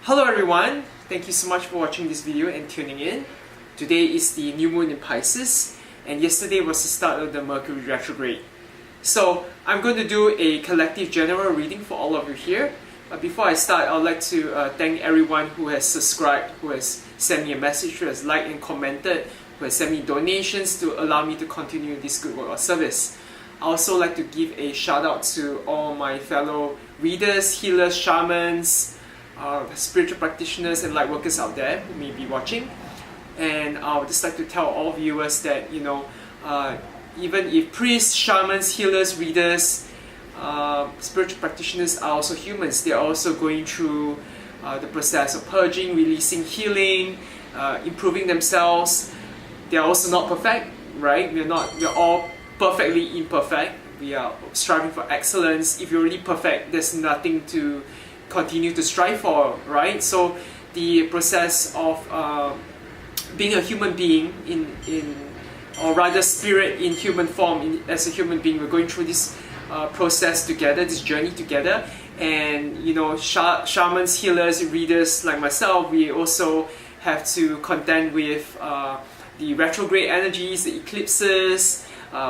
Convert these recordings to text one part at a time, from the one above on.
Hello everyone, thank you so much for watching this video and tuning in. Today is the new moon in Pisces and yesterday was the start of the Mercury retrograde. So I'm going to do a collective general reading for all of you here. But before I start, I would like to thank everyone who has subscribed, who has sent me a message, who has liked and commented, who has sent me donations to allow me to continue this good work of service. I also like to give a shout out to all my fellow readers, healers, shamans, spiritual practitioners and lightworkers out there who may be watching. And I would just like to tell all viewers that, even if priests, shamans, healers, readers, spiritual practitioners are also humans, they are also going through the process of purging, releasing, healing, improving themselves. They are also not perfect, right? We're all perfectly imperfect. We are striving for excellence. If you're really perfect, there's nothing to continue to strive for, right? So the process of being a human being or rather spirit in human form, as a human being, we're going through this process together, this journey together. And shamans, healers, readers like myself, we also have to contend with the retrograde energies, the eclipses,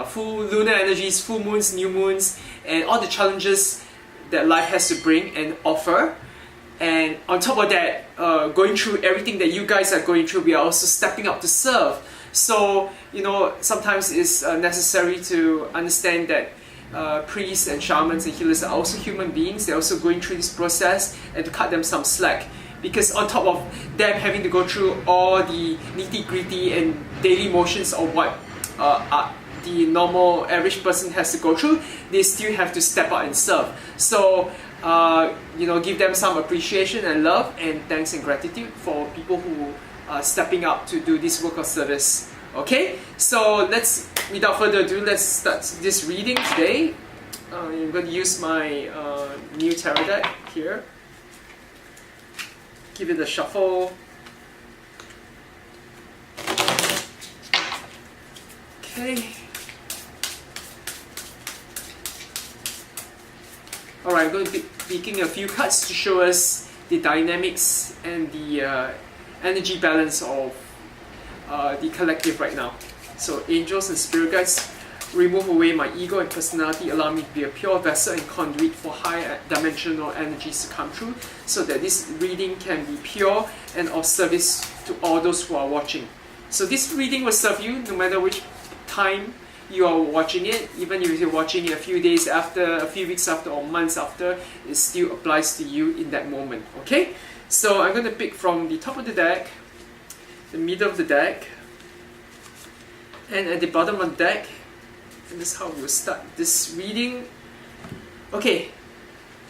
full lunar energies, full moons, new moons, and all the challenges that life has to bring and offer. And on top of that, going through everything that you guys are going through, we are also stepping up to serve. So, sometimes it's necessary to understand that priests and shamans and healers are also human beings. They're also going through this process, and to cut them some slack. Because on top of them having to go through all the nitty-gritty and daily motions of what the normal average person has to go through, they still have to step out and serve. So, give them some appreciation and love and thanks and gratitude for people who are stepping up to do this work of service. Okay, so without further ado, let's start this reading today. I'm going to use my new tarot deck here. Give it a shuffle. Okay. Alright, I'm going to be picking a few cards to show us the dynamics and the energy balance of the collective right now. So, angels and spirit guides, remove away my ego and personality, allow me to be a pure vessel and conduit for high dimensional energies to come through, so that this reading can be pure and of service to all those who are watching. So this reading will serve you no matter which time you are watching it. Even if you're watching it a few days after, a few weeks after, or months after, it still applies to you in that moment. Okay? So I'm going to pick from the top of the deck, the middle of the deck, and at the bottom of the deck. And this is how we'll start this reading. Okay,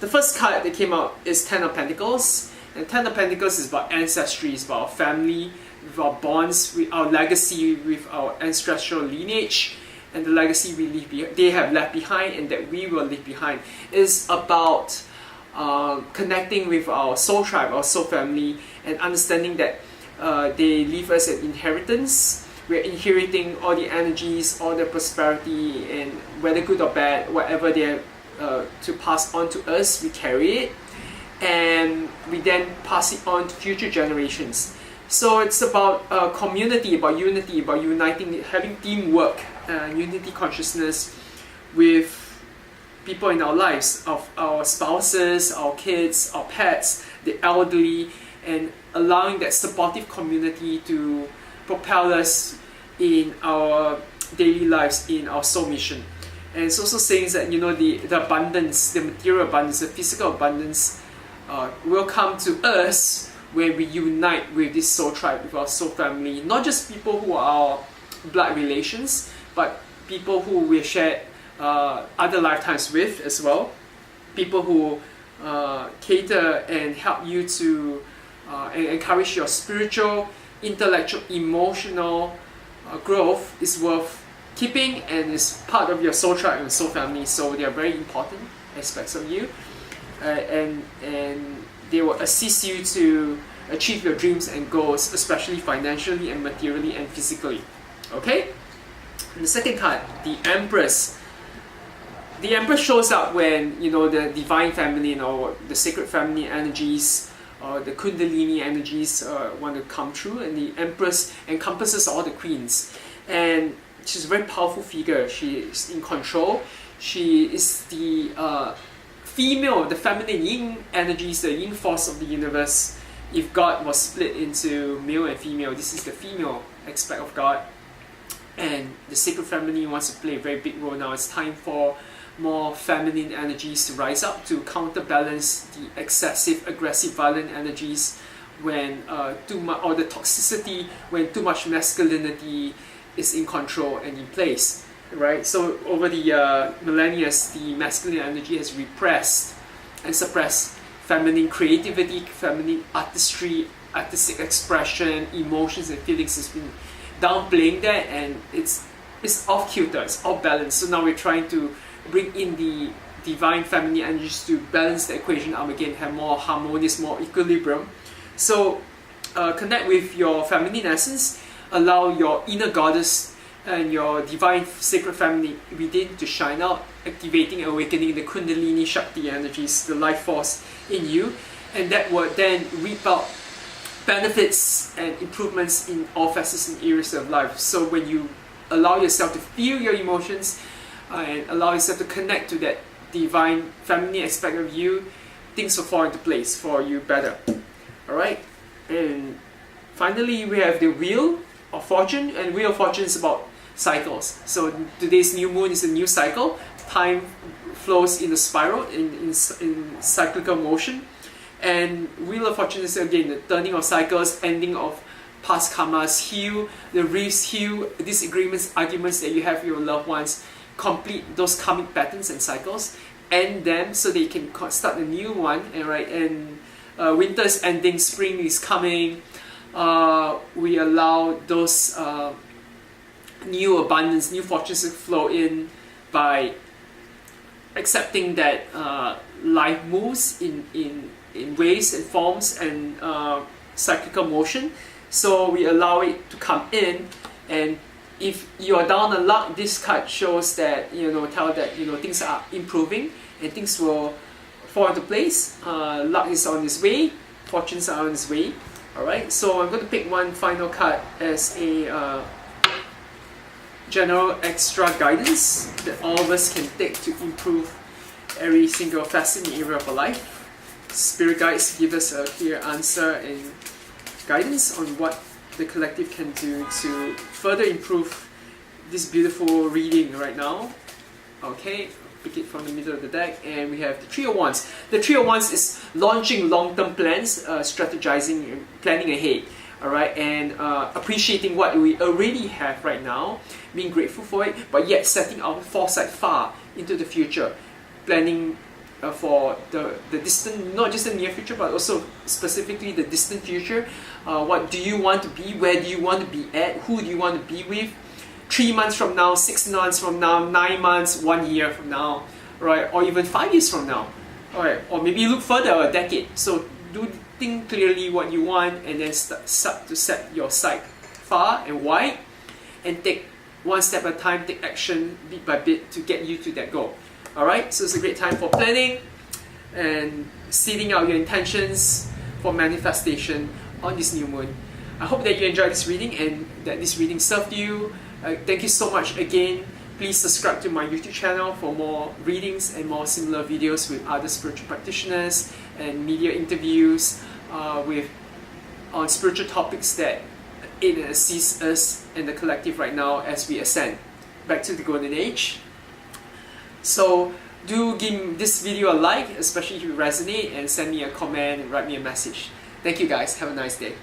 the first card that came out is Ten of Pentacles. And Ten of Pentacles is about ancestry, it's about our family, with our bonds, with our legacy, with our ancestral lineage, and the legacy they have left behind and that we will leave behind. It's about connecting with our soul tribe, our soul family, and understanding that they leave us an inheritance. We're inheriting all the energies, all the prosperity, and whether good or bad, whatever they have to pass on to us, we carry it, and we then pass it on to future generations. So it's about community, about unity, about uniting, having teamwork, unity consciousness with people in our lives, of our spouses, our kids, our pets, the elderly, and allowing that supportive community to propel us in our daily lives, in our soul mission. And it's also saying that the abundance, the material abundance, the physical abundance will come to us when we unite with this soul tribe, with our soul family. Not just people who are blood relations, but people who we shared other lifetimes with as well. People who cater and help you to and encourage your spiritual, intellectual, emotional growth is worth keeping and is part of your soul tribe and soul family. So they are very important aspects of you, and they will assist you to achieve your dreams and goals, especially financially and materially and physically. Okay? And the second card, the Empress. The Empress shows up when the divine feminine or the sacred feminine energies the Kundalini energies want to come through, and the Empress encompasses all the queens. And she's a very powerful figure. She is in control. She is the female, the feminine yin energies, the yin force of the universe. If God was split into male and female, this is the female aspect of God. And the sacred feminine wants to play a very big role now. It's time for more feminine energies to rise up to counterbalance the excessive, aggressive, violent energies when too much, or the toxicity when too much masculinity is in control and in place, right? So over the millennia, the masculine energy has repressed and suppressed feminine creativity, feminine artistry, artistic expression, emotions and feelings has been downplaying that, and it's off kilter, it's off balance. So now we're trying to bring in the divine feminine energies to balance the equation up again, have more harmonious, more equilibrium. So connect with your feminine essence, allow your inner goddess and your divine sacred feminine within to shine out, activating and awakening the Kundalini Shakti energies, the life force in you, and that will then reap out benefits and improvements in all facets and areas of life. So when you allow yourself to feel your emotions and allow yourself to connect to that divine feminine aspect of you, things will fall into place for you better. Alright? And finally we have the Wheel of Fortune, and Wheel of Fortune is about cycles. So today's new moon is a new cycle. Time flows in a spiral, in cyclical motion. And Wheel of Fortune is again the turning of cycles, ending of past karmas, heal the rifts, heal disagreements, arguments that you have with your loved ones, complete those karmic patterns and cycles, end them so they can start a new one. And right, and winter is ending, spring is coming. We allow those new abundance, new fortunes to flow in by accepting that life moves in ways and forms and cyclical motion. So we allow it to come in, and if you are down on luck, this card shows that, tell that things are improving and things will fall into place. Luck is on its way, fortunes are on its way. Alright, so I'm going to pick one final card as a general extra guidance that all of us can take to improve every single facet in the area of our life. Spirit guides give us a clear answer and guidance on what the collective can do to further improve this beautiful reading right now. Okay, pick it from the middle of the deck, and we have the Three of Wands. The Three of Wands is launching long-term plans, strategizing, and planning ahead. Alright, and appreciating what we already have right now, being grateful for it, but yet setting our foresight far into the future, planning for the distant, not just the near future, but also specifically the distant future. What do you want to be? Where do you want to be at? Who do you want to be with? 3 months from now, 6 months from now, 9 months, 1 year from now, right? Or even 5 years from now, alright? Or maybe look further, a decade. So do think clearly what you want, and then start to set your sight far and wide, and take one step at a time, take action bit by bit to get you to that goal. Alright, so it's a great time for planning and seeding out your intentions for manifestation on this new moon. I hope that you enjoyed this reading and that this reading served you. Thank you so much again. Please subscribe to my YouTube channel for more readings and more similar videos with other spiritual practitioners and media interviews on spiritual topics that aid and assist us and the collective right now as we ascend back to the golden age. So do give this video a like, especially if you resonate, and send me a comment and write me a message. Thank you guys. Have a nice day.